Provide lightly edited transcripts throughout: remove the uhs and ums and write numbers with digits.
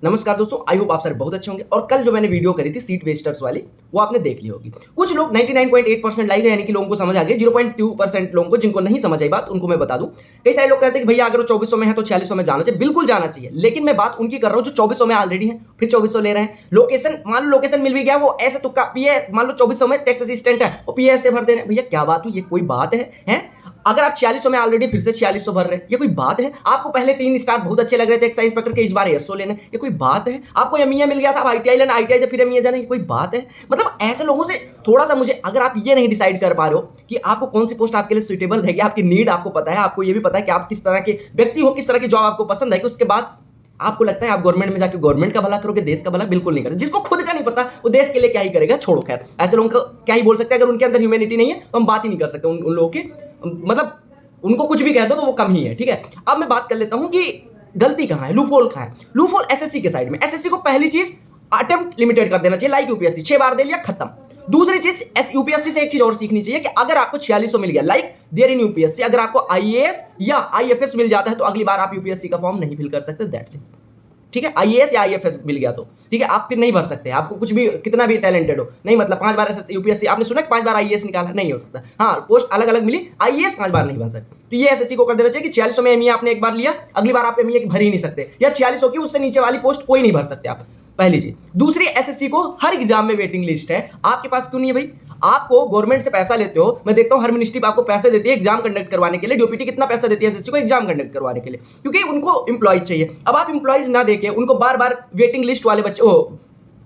नमस्कार दोस्तों, I hope आप सर बहुत अच्छे होंगे। और कल जो मैंने वीडियो करी थी सीट वेस्टर्स वाली, वो आपने देख ली होगी। कुछ लोग 99.8% लाइक है, यानी कि लोगों को समझ आ गया। 0.2% लोगों को, जिनको नहीं समझ आई बात, उनको मैं बता दूं। कई सारे लोग कहते हैं कि भैया अगर वो 2400 में है तो 4600 में जाना चाहिए। बिल्कुल जाना चाहिए, लेकिन मैं बात उनकी कर रहा हूं जो 2400 में ऑलरेडी है, फिर 2400 ले रहे हैं। लोकेशन, मान लो लोकेशन मिल भी गया, वो ऐसे तुक्का पीए, मान लो 2400 में टैक्स असिस्टेंट है, वो पीए ऐसे भर दे रहे हैं। भैया क्या बात हुई? ये कोई बात है? अगर आप 4600 में ऑलरेडी फिर से 4600 भर रहे हैं, ये कोई बात है? आपको पहले 3 स्टार बहुत अच्छे लग रहे थे एक्साइज इंस्पेक्टर के, इस बार एसओ लेने, ये कोई बात है? आपको एमईए मिल गया था, आईटीआई लेना, आईटीआई से फिर एमईए जाना, ये कोई बात है? मतलब ऐसे लोगों से थोड़ा सा मुझे, अगर आप ये नहीं डिसाइड कर पा रहे हो कि आपको कौन सी पोस्ट आपके लिए सुटेबल रहेगी, आपकी नीड आपको पता है, आपको ये भी पता है कि आप किस तरह के व्यक्ति हो, किस तरह की जॉब आपको पसंद है, कि उसके बाद आपको लगता है आप गवर्नमेंट में जाके गवर्नमेंट का भला करोगे, देश का भला बिल्कुल नहीं करोगे। जिसको खुद का नहीं पता वो देश के लिए क्या ही करेगा, छोड़ो। खैर, ऐसे लोगों को क्या ही बोल सकते हैं। अगर उनके अंदर ह्यूमैनिटी नहीं है तो हम बात ही नहीं कर सकते उन लोगों की। मतलब उनको कुछ भी कह दो तो वो कम ही है, ठीक है। अब मैं बात कर लेता हूं कि गलती कहां है, लूपहोल कहां है। लूपहोल एसएससी के साइड में। एसएससी को पहली चीज अटेम्प्ट लिमिटेड कर देना चाहिए, लाइक यूपीएससी 6 बार दे लिया, खत्म। दूसरी चीज, यूपीएससी से एक चीज और सीखनी चाहिए कि अगर आपको 4600 मिल गया, लाइक देयर इन यूपीएससी, अगर आपको आईएएस या आईएफएस मिल जाता है तो अगली बार आप यूपीएससी का फॉर्म नहीं फिल कर सकते, दैट्स इट। ठीक है, आईएएस या आईएफएस मिल गया तो ठीक है, आप फिर नहीं भर सकते। आपको कुछ भी, कितना भी टैलेंटेड हो, नहीं मतलब 5 बार एसएससी यूपीएससी, आपने सुना कि 5 बार आईएएस निकाला, नहीं हो सकता। हाँ, पोस्ट अलग अलग मिली, आईएएस 5 बार नहीं भर सकते। तो ये एसएससी को कर देना चाहिए कि 4600 में एमईए आपने एक बार लिया, अगली बार आप एमईए भर ही नहीं सकते, या 4600 की उससे नीचे वाली पोस्ट कोई नहीं भर सकते आप, पहली चीज। दूसरी, एसएससी को हर एग्जाम में वेटिंग लिस्ट है, आपके पास क्यों नहीं है भाई? आपको गवर्नमेंट से पैसा लेते हो, मैं देखता हूं हर मिनिस्ट्री आपको पैसे देती है एग्जाम कंडक्ट करवाने के लिए। डीओपीटी कितना पैसा देती है एसएससी को एग्जाम कंडक्ट करवाने के लिए? क्योंकि उनको एम्प्लॉयज चाहिए। अब आप एम्प्लॉयज ना देके उनको बार बार वेटिंग लिस्ट वाले बच्चे,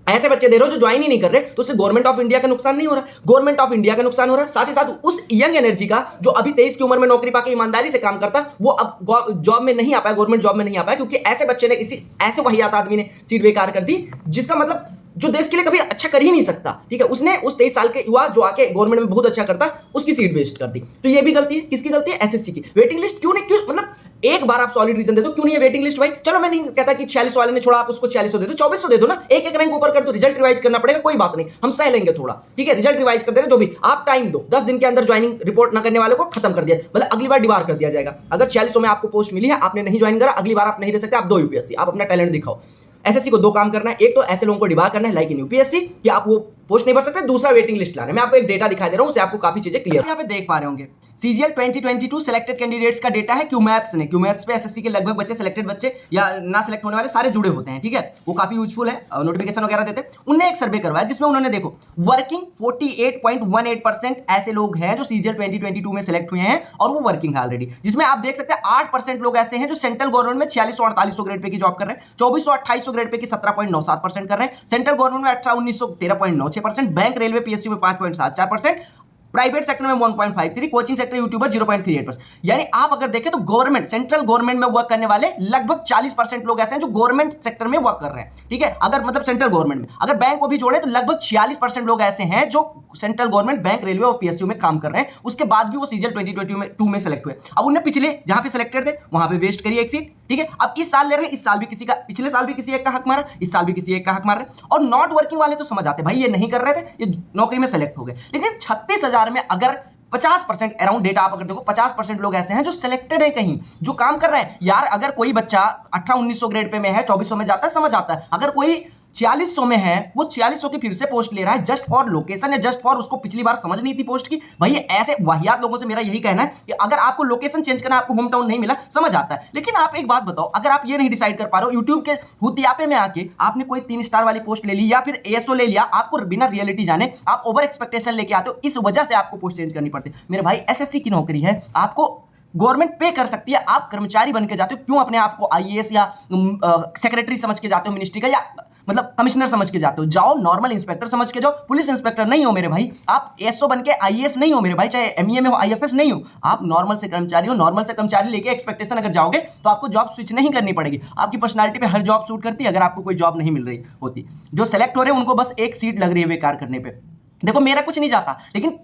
ऐसे बच्चे दे रहे हो जो ज्वाइन ही नहीं कर रहे, तो उससे गवर्नमेंट ऑफ इंडिया का नुकसान नहीं हो रहा, गवर्नमेंट ऑफ इंडिया का नुकसान हो रहा है। साथ ही साथ उस यंग एनर्जी का जो अभी 23 की उम्र में नौकरी पाके ईमानदारी से काम करता, वो अब जॉब में नहीं आ पाया, गवर्नमेंट जॉब में नहीं आ पाया, क्योंकि ऐसे बच्चे ने, किसी ऐसे वाहियात आदमी ने सीट बेकार कर दी, जिसका मतलब जो देश के लिए कभी अच्छा कर ही नहीं सकता। ठीक है, उसने उस 23 साल के युवा जो आके गवर्नमेंट में बहुत अच्छा करता, उसकी सीट वेस्ट कर दी। तो ये भी गलती है। किसकी गलती है? एसएससी की। वेटिंग लिस्ट क्यों नहीं, क्यों मतलब एक बार आप सॉलिड रीजन दे दो, क्यों नहीं है वेटिंग लिस्ट भाई? चलो मैं नहीं कहता कि 46 वाले ने छोड़ा, आप उसको 4600 दे दो, 2400 दे दो ना, एक एक रैंक ऊपर कर दो। रिजल्ट रिवाइज करना पड़ेगा, कोई बात नहीं, हम सह लेंगे थोड़ा, ठीक है। रिजल्ट रिवाइज कर देना, जो भी आप टाइम दो, 10 दिन के अंदर ज्वाइनिंग रिपोर्ट ना करने वाले को खत्म कर दिया, मतलब अगली बार डिबार कर दिया जाएगा। अगर 4600 में आपको पोस्ट मिली है, आपने नहीं ज्वाइन करा, अगली बार आप नहीं दे सकते, आप दो यूपीएससी, आप अपना टैलेंट दिखाओ। एसएससी को 2 काम करना है, एक तो ऐसे लोगों को डिबार करना है लाइक इन यूपीएससी कि आप वो पोस्ट नहीं भर सकते, दूसरा वेटिंग लिस्ट लाना है। मैं आपको एक डेटा दिखा दे रहा हूं, उससे आपको काफी चीजें क्लियर यहाँ पे देख पा रहे होंगे। सीजीएल 2022 सिलेक्टेड कैंडिडेट्स का डेटा है क्यूमैथ्स ने। क्यूमैथ्स पे एसएससी के लगभग बच्चे, सिलेक्टेड बच्चे या ना सिलेक्ट होने वाले सारे जुड़े होते हैं, ठीक है। वो काफी यूजफुल है, नोटिफिकेशन वगैरह देते हैं। उन्होंने एक सर्वे करवाया जिसमें उन्होंने देखो, वर्किंग 48.18% ऐसे लोग हैं जो सीजीएल 2022 में सिलेक्ट हुए हैं और वो वर्किंग है ऑलरेडी, जिसमें आप देख सकते हैं 8% लोग ऐसे हैं जो सेंट्रल गवर्नमेंट में 4600-4800 ग्रेड पे की जॉब कर रहे हैं, 2400-2800 ग्रेड पे की 17.97% कर रहे हैं, सेंट्रल गवर्नमेंट में 18-1900 13.96%, बैंक रेलवे पीएसयू में 5.74%, प्राइवेट सेक्टर में 1.53, कोचिंग सेक्टर यूट्यूबर 0.38%। यानी आप अगर देखें तो गवर्नमेंट, सेंट्रल गवर्नमेंट में वर्क करने वाले लगभग 40% लोग ऐसे हैं जो गवर्नमेंट सेक्टर में वर्क कर रहे हैं, ठीक है। अगर मतलब सेंट्रल गवर्नमेंट में, अगर बैंक को भी जोड़े तो लगभग 46% लोग ऐसे हैं जो सेंट्रल गवर्नमेंट, बैंक, रेलवे और पीएसयू में काम कर रहे हैं। उसके बाद भी वो सीजीएल 2022 में सिलेक्ट हुए। अब उन्हें पिछले जहां पे सिलेक्टेड थे वहां पे वेस्ट करिए एक सीट, ठीक है। अब इस साल ले रहे हैं, इस साल भी किसी का, पिछले साल भी किसी एक का हक मारा, इस साल भी किसी एक का हक मार रहे। और नॉट वर्किंग वाले तो समझ आते भाई, ये नहीं कर रहे थे, ये नौकरी में सिलेक्ट हो गए। लेकिन 36,000 में अगर 50% अराउंड डेटा आप अगर देखो, 50% लोग ऐसे हैं जो सिलेक्टेड है, कहीं जो काम कर रहे हैं। यार अगर कोई बच्चा 18-1900 ग्रेड पे में है, 2400 में जाता है, समझ आता है। अगर कोई 4600 में है, वो 4600 की फिर से पोस्ट ले रहा है जस्ट फॉर लोकेशन या जस्ट फॉर उसको पिछली बार समझ नहीं थी पोस्ट की। भाई ऐसे वाहियात लोगों से मेरा यही कहना है कि अगर आपको लोकेशन चेंज करना, आपको होम टाउन नहीं मिला, समझ आता है। लेकिन आप एक बात बताओ, अगर आप ये नहीं डिसाइड कर पा रहे हो, यूट्यूब के हुतियापे में आके आपने कोई 3 स्टार वाली पोस्ट ले ली या फिर एएसओ ले लिया, आपको बिना रियलिटी जाने आप ओवर एक्सपेक्टेशन लेके आते हो, इस वजह से आपको पोस्ट चेंज करनी पड़ती है। मेरे भाई एसएससी की नौकरी है, आपको गवर्नमेंट पे कर सकती है, आप कर्मचारी बन के जाते हो, क्यों अपने आप को आईएएस या सेक्रेटरी समझ के जाते हो मिनिस्ट्री का, या मतलब कमिश्नर समझ के जाते हो? जाओ नॉर्मल इंस्पेक्टर समझ के जाओ, पुलिस इंस्पेक्टर नहीं हो मेरे भाई, आप एसओ बन के आईएएस नहीं हो मेरे भाई, चाहे एमईए में हो, आईएफएस नहीं हो, आप नॉर्मल से कर्मचारी हो। नॉर्मल से कर्मचारी लेके एक्सपेक्टेशन अगर जाओगे तो आपको जॉब स्विच नहीं करनी पड़ेगी, आपकी पर्सनालिटी पे हर जॉब सूट करती है। अगर आपको कोई जॉब नहीं मिल रही होती, जो सेलेक्ट हो रहे हैं उनको बस एक सीट लग रही है बेकार करने पे। देखो मेरा कुछ नहीं जाता, लेकिन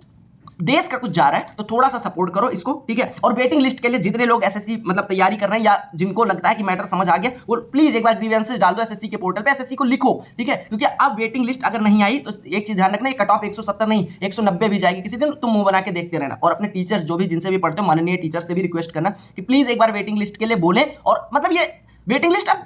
देश का कुछ जा रहा है तो थोड़ा सा सपोर्ट करो इसको, ठीक है। और वेटिंग लिस्ट के लिए जितने लोग एसएससी मतलब तैयारी कर रहे हैं या जिनको लगता है कि मैटर समझ आ गया, वो प्लीज एक बार ग्रीवेंसेस डाल दो एसएससी के पोर्टल पे, एसएससी को लिखो, ठीक है। क्योंकि अब वेटिंग लिस्ट अगर नहीं आई तो एक चीज ध्यान रखना, ये कट ऑफ 170 नहीं 190 भी जाएगी किसी दिन, तुम मुंह बना के देखते रहना। और अपने टीचर्स जो भी जिनसे भी पढ़ते हो, माननीय टीचर से भी रिक्वेस्ट करना कि प्लीज एक बार वेटिंग लिस्ट के लिए बोले। और मतलब ये वेटिंग लिस्ट अब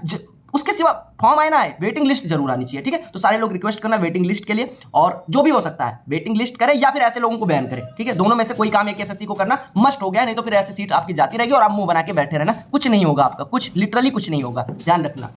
उसके सिवा फॉर्म आए ना आए, वेटिंग लिस्ट जरूर आनी चाहिए, ठीक है। तो सारे लोग रिक्वेस्ट करना वेटिंग लिस्ट के लिए, और जो भी हो सकता है वेटिंग लिस्ट करें या फिर ऐसे लोगों को बैन करें, ठीक है। दोनों में से कोई काम एक एसएससी को करना मस्ट हो गया, नहीं तो फिर ऐसे सीट आपकी जाती रहेगी और आप मुंह बना के बैठे रहना, कुछ नहीं होगा आपका, कुछ लिटरली कुछ नहीं होगा, ध्यान रखना।